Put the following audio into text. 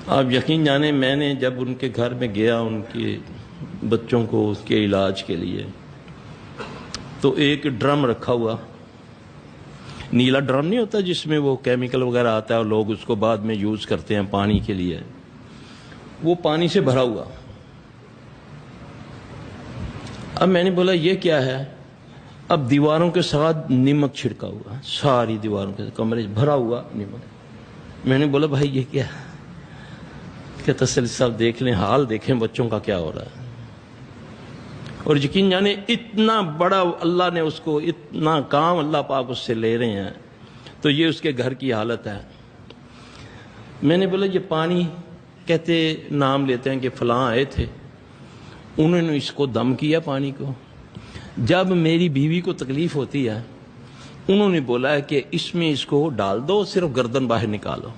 آپ یقین جانیں میں نے جب ان کے گھر میں گیا ان کے بچوں کو اس کے علاج کے لیے تو ایک ڈرم رکھا ہوا، نیلا ڈرم نہیں ہوتا جس میں وہ کیمیکل وغیرہ آتا ہے اور لوگ اس کو بعد میں یوز کرتے ہیں پانی کے لیے، وہ پانی سے بھرا ہوا۔ اب میں نے بولا یہ کیا ہے؟ اب دیواروں کے ساتھ نمک چھڑکا ہوا، ساری دیواروں کے کمرے بھرا ہوا نمک۔ میں نے بولا بھائی یہ کیا ہے؟ کہتا سلی صاحب دیکھ لیں، حال دیکھیں بچوں کا کیا ہو رہا ہے۔ اور یقین جانے اتنا بڑا اللہ نے اس کو، اتنا کام اللہ پاک اس سے لے رہے ہیں، تو یہ اس کے گھر کی حالت ہے۔ میں نے بولا یہ پانی، کہتے نام لیتے ہیں کہ فلاں آئے تھے، انہوں نے اس کو دم کیا پانی کو۔ جب میری بیوی کو تکلیف ہوتی ہے انہوں نے بولا ہے کہ اس میں اس کو ڈال دو، صرف گردن باہر نکالو۔